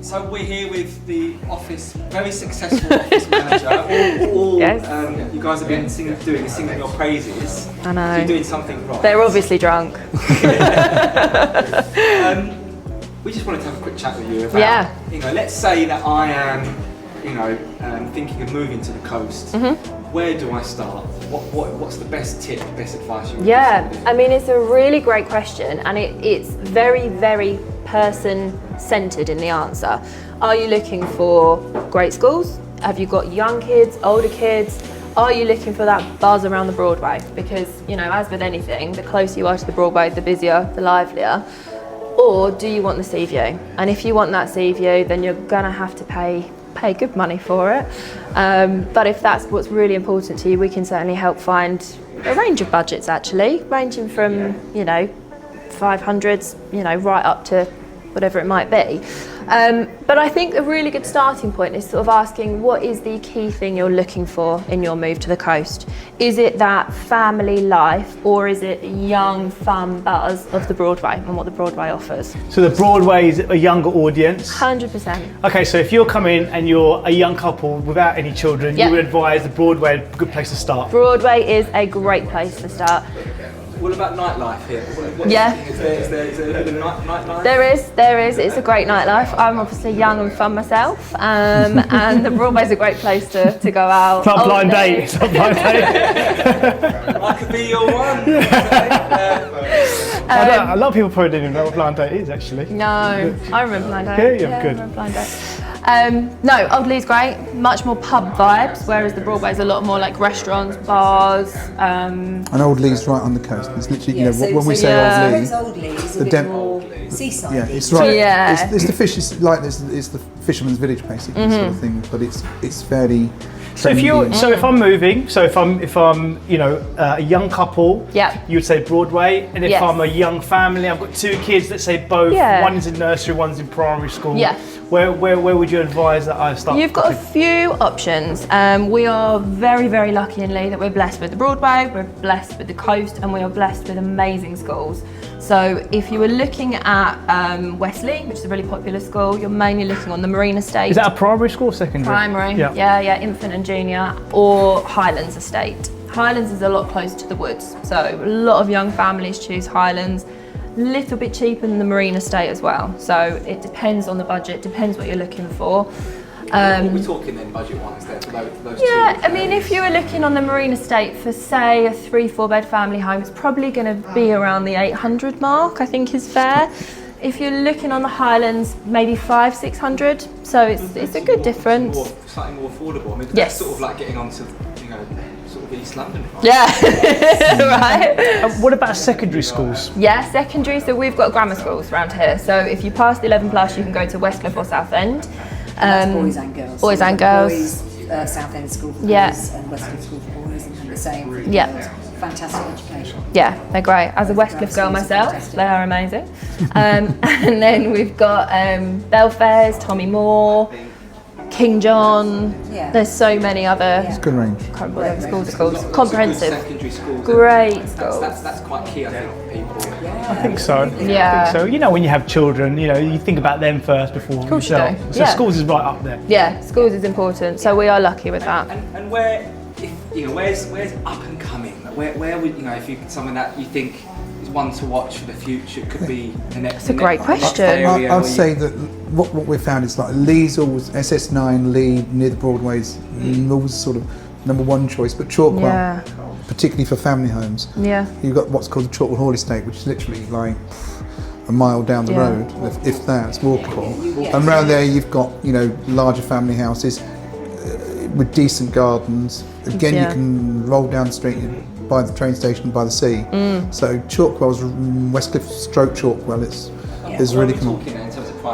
So we're here with the very successful office manager. Yes. You guys have been singing your praises. I know. You're doing something right. They're obviously drunk. We just wanted to have a quick chat with you about, let's say that I am, thinking of moving to the coast. Where do I start? What's the best tip, best advice you would give? I mean, it's a really great question, and it's very, very person-centred in the answer. Are you looking for great schools? Have you got young kids, older kids? Are you looking for that buzz around the Broadway? Because, as with anything, the closer you are to the Broadway, the busier, the livelier. Or do you want the sea view? And if you want that sea view, then you're gonna have to pay good money for it. But if that's what's really important to you, we can certainly help find a range of budgets actually, ranging from, 500s, right up to whatever it might be. But I think a really good starting point is sort of asking, what is the key thing you're looking for in your move to the coast? Is it that family life, or is it young, fun buzz of the Broadway and what the Broadway offers? So the Broadway is a younger audience? 100%. Okay, so if you're coming and you're a young couple without any children, you would advise the Broadway a good place to start? Broadway is a great place to start. What about nightlife here? Is there a good nightlife? There is. It's a great nightlife. I'm obviously young and fun myself, and the Broadway's a great place to go out. It's not a blind date. It's not a blind date. I could be your one. A lot of people probably didn't even know what blind date is actually. No, I remember blind date. Yeah, good. I remember blind date. No, Old Leigh's great, much more pub vibes, whereas the Broadway's a lot more like restaurants, bars. And Old Leigh's right on the coast. It's literally, when we say Old Leigh, it's a bit more seaside. Yeah, it's right. Yeah. It's the fish. It's the fisherman's village basically, sort of thing. But it's fairly. So if I'm moving, if I'm a young couple, you would say Broadway, and if I'm a young family, I've got two kids, let's say both, one's in nursery, one's in primary school. Where would you advise that I start? You've got a few options. We are very, very lucky in Leigh that we're blessed with the Broadway, we're blessed with the coast, and we are blessed with amazing schools. So if you were looking at Wesley, which is a really popular school, you're mainly looking on the Marine Estate. Is that a primary school or secondary? Primary, yeah, infant and junior, or Highlands Estate. Highlands is a lot closer to the woods, so a lot of young families choose Highlands. Little bit cheaper than the Marine Estate as well, so it depends on the budget, depends what you're looking for. What are we talking then budget-wise there for those two? I mean, if you were looking on the Marine Estate for say a 3-4 bed family home, it's probably going to be around the 800 mark, I think is fair. If you're looking on the Highlands, maybe 500-600, so it's a good difference. Slightly more affordable. I mean, that's sort of like getting onto sort of East London. Right. What about secondary schools? Yeah, secondary. So we've got grammar schools around here. So if you passed 11 plus, you can go to Westcliff or Southend. That's boys and girls. Boys and girls. Boys, Southend School for boys and Westcliff School for boys, and the same for girls. Fantastic education. Yeah, they're great. As a Westcliff girl myself, they are amazing. And then we've got Belfairs, Tommy Moore, King John. There's so many other. It's a good range. Schools are called. Comprehensive. Secondary schools. Great schools. That's quite key, I think, for people. I think so. Yeah. I think so. When you have children, you think about them first before yourself. You do. So schools is right up there. Yeah, schools is important. So we are lucky with that. And where's up and coming? Where would if you someone that you think is one to watch for the future could be the next? That's a great question. I'd say that what we've found is like Leigh's always SS9, Leigh near the Broadways, always sort of number one choice, but Chalkwell, particularly for family homes. You've got what's called the Chalkwell Hall Estate, which is literally like a mile down the road, if that's walkable. And around there you've got larger family houses with decent gardens. Again, you can roll down the street by the train station by the sea. So Chalkwell's Westcliff stroke Chalkwell is really cool.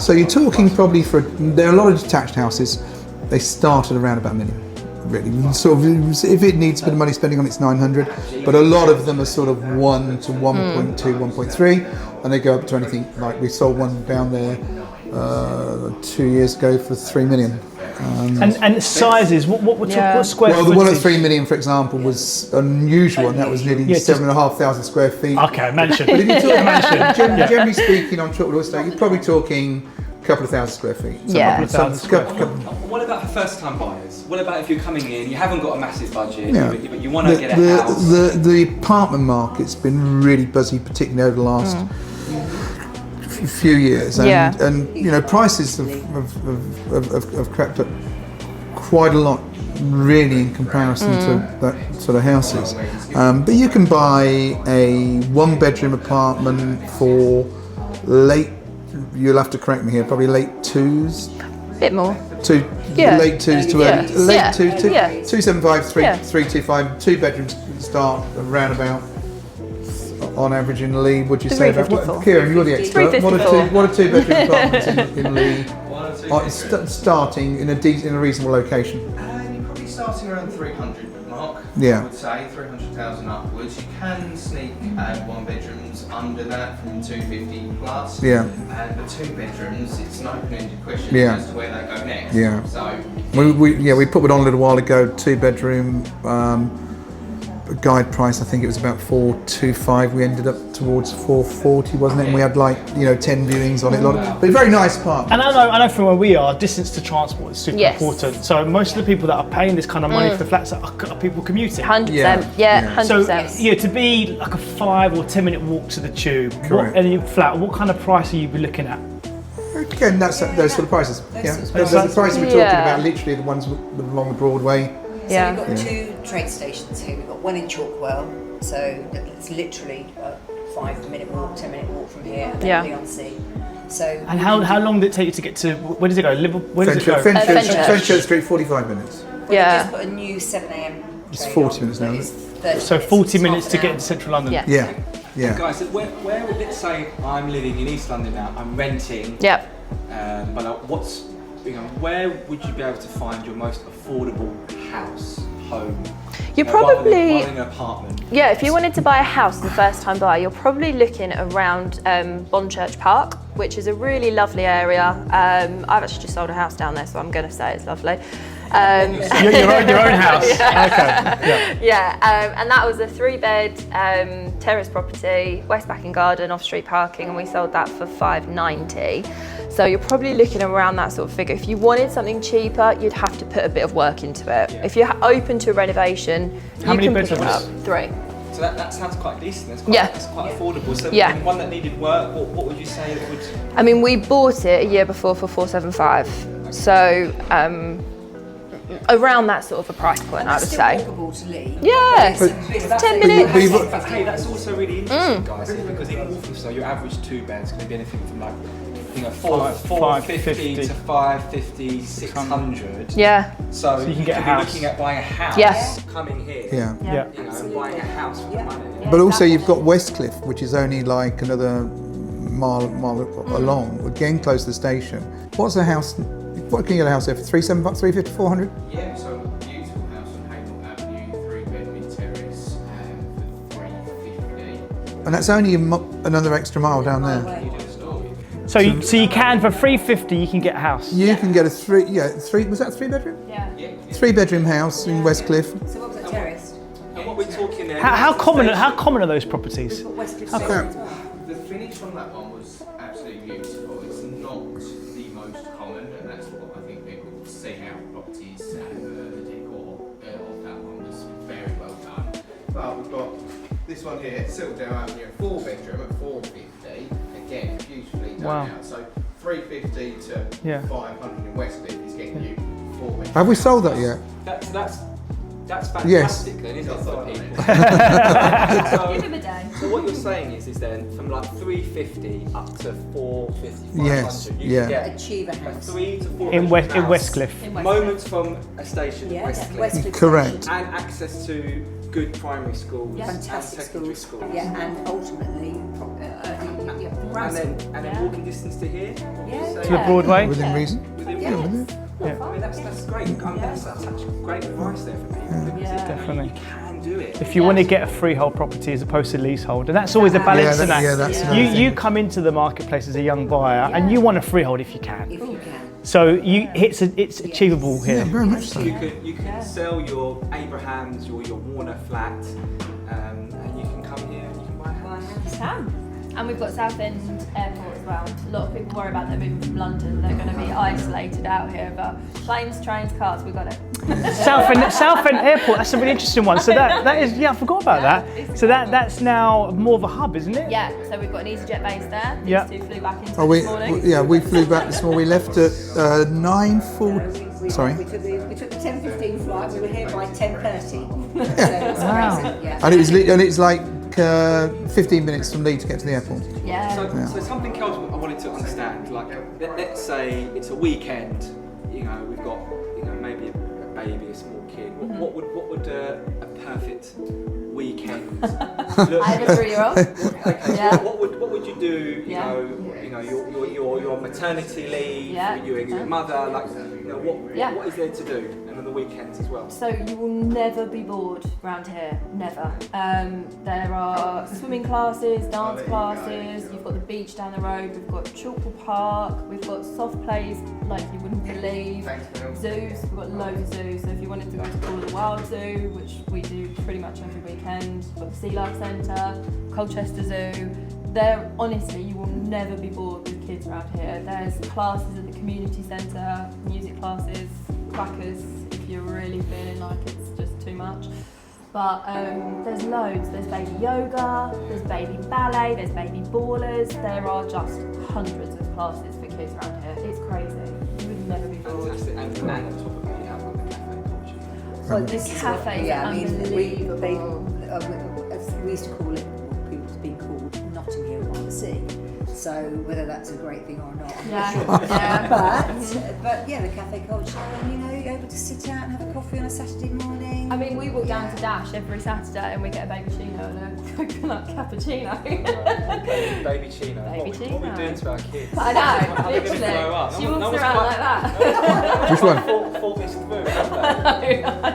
So you're talking probably there are a lot of detached houses. They start at around about $1 million. Really, sort of, if it needs a bit of money spending on it's 900, but a lot of them are sort of 1 to 1.2, 1.3, and they go up to anything. Like we sold one down there 2 years ago for $3 million. And sizes, what square footage? Well, the one at 3 million, for example, was unusual, and that was nearly 7,500 square feet. Okay, mansion. But if you're talking generally speaking, on Chalkwell Estate, you're probably talking couple of thousand square feet. So Yeah. Couple of thousand square feet. What about for first-time buyers? What about if you're coming in, you haven't got a massive budget, Yeah. but you want to get a house? The apartment market's been really buzzy, particularly over the last few years, and you know, prices have crept up quite a lot, really, in comparison to that sort of houses. But you can buy a one-bedroom apartment for late. You'll have to correct me here. Probably late twos. Bit more. Late twos to early. Late two, 275, 325. 2 bedrooms start around about. On average in Leigh, would you say about what? Kieran, you're the expert. What are 2 bedroom apartments in Leigh? Starting in a reasonable location. You're probably starting around the 300 mark. Yeah. I would say 300,000 upwards. You can sneak 1 bedrooms under that from 250 plus. Yeah. But 2 bedrooms, it's an open-ended question as to where they go next. Yeah. So we put it on a little while ago. 2 bedroom. Guide price, I think it was about 425. We ended up towards 440, wasn't it? And we had 10 viewings on it. But a very nice apartment. And I know from where we are, distance to transport is super important. So most of the people that are paying this kind of money for the flats are people commuting. 100%. Yeah, 100%. So to be like a 5 or 10 minute walk to the tube, what kind of price are you looking at? Again, that's those sort of prices. Those are the prices we're talking about. Literally the ones along the Broadway. So we've got 2 train stations here. We've got one in Chalkwell, so it's literally a 5-minute walk, 10-minute walk from here, and then Leigh-on-Sea. So. And how long did it take you to get to? Where does it go? Where does it go? Fenchurch Street, 45 minutes. We just put a new 7 a.m. It's 40 minutes now. So 40 minutes to get into central London. Yeah. Guys, where let's say I'm living in East London now. I'm renting. Yep. But where would you be able to find your most affordable house, home? You're probably rather than an apartment. Yeah, if you wanted to buy a house and first time buyer, you're probably looking around Bonchurch Park, which is a really lovely area. I've actually just sold a house down there, so I'm going to say it's lovely. Your own house. Okay. And that was a 3-bed terrace property, West Back and Garden, off-street parking, and we sold that for $590. So you're probably looking around that sort of figure. If you wanted something cheaper, you'd have to put a bit of work into it. Yeah. If you're open to a renovation, How many pick it bedrooms? up. 3. So that sounds quite decent. That's quite affordable. So one that needed work, what would you say that would? I mean, we bought it a year before for $475. So around that sort of a price point, I would say. Walkable to Leigh. Yeah, it's 10 minutes. Hey, that's also really interesting, guys, because in Walthamstow, your average 2 beds can be anything from 450 to 550, 600. Yeah. So you can you get could a house. be looking at buying a house. Yes. Coming here. Yeah. Buying a house for the money. But also you've got Westcliff, which is only like another mile along, again close to the station. What's a house? What can you get a house there for? 375, 350, 400? Yeah, so a beautiful house on Haymont Avenue, 3-bedroom terrace for 350. And that's only another extra mile down there. So you can, for $350, you can get a house. You can get a 3. Was that a 3-bedroom? Yeah. 3-bedroom house in Westcliff. So what was that terrace? And what we're talking there. How common are those properties? The finish on that one was absolutely beautiful. It's not the most common, and that's what I think people see out of properties. The decor of that one was very well done. But we've got this one here, Silverdale Avenue, 4-bedroom at 450. Again, beautifully done out. So 350 to 500 in Westcliff is getting you 4 bedrooms. Have we sold that yet? That's fantastic, Yes. then, isn't it, for people? Give him a day. So what you're saying is then from 350 up to 450, 500, Yes, you can get Achieve a house. 3 to 4 In bedroom house, Westcliff. moments from a station, Westcliff, Correct. and access to good primary schools Fantastic and secondary schools. schools. Yeah, and ultimately, And then walking distance to here. Yeah. To the Broadway. Within reason? Within Yes. I mean, that's great. That's such great advice there for people. Because Definitely. you can do it. If you want to get a freehold property as opposed to leasehold, and that's always a balancing act. that's another thing. You come into the marketplace as a young buyer, and you want a freehold if you can. if you can. So it's achievable here. Yeah, very much so. You can sell your Abrahams or your Warner flat, and you can come here and you can buy a house. And we've got Southend Airport as well. A lot of people worry about them moving from London. They're going to be isolated out here, but planes, trains, cars, we've got it. Southend Airport, that's a really interesting one. So that is, I forgot about that. So that's now more of a hub, isn't it? Yeah, so we've got an EasyJet base there. These two flew back into this morning. We flew back this morning. We left at 9:40. Sorry. We took the 10:15 flight. We were here by 10:30. So it's amazing. Yeah. And it's like 15 minutes from Leigh to get to the airport. Yeah. So something else I wanted to understand, like let's say it's a weekend, we've got maybe a baby, a small kid. What would a perfect weekend look like? I have a 3-year-old. Okay, what would you do? Your maternity leave, you're a mother, what is there to do? And on the weekends as well. So you will never be bored around here, never. There are swimming classes, dance classes, you've got the beach down the road, we've got Chalkpool Park, we've got soft plays like you wouldn't believe, zoos, we've got loads of zoos, so if you wanted to go to Call of the Wild Zoo, which we do pretty much every weekend, we've got the Sea Life Centre, Colchester Zoo. There, honestly, you will never be bored with kids around here. There's classes at the community centre, music classes, crackers, if you're really feeling like it's just too much. But there's loads. There's baby yoga, there's baby ballet, there's baby ballers. There are just hundreds of classes for kids around here. It's crazy. You would never be bored. Fantastic. And on top of that, you have got the cafe culture. Well, The cafe is unbelievable. We used to call it, what people have been called, Notting Hill on the Sea. So whether that's a great thing or not, I'm not sure. But yeah, the cafe culture, and you're able to sit out and have a coffee on a Saturday morning. I mean, we walk down to Dash every Saturday and we get a baby chino and a coconut cappuccino. Baby chino. What are we doing to our kids? I know, literally. She walks around like that. Which one? Thought this through, haven't they? I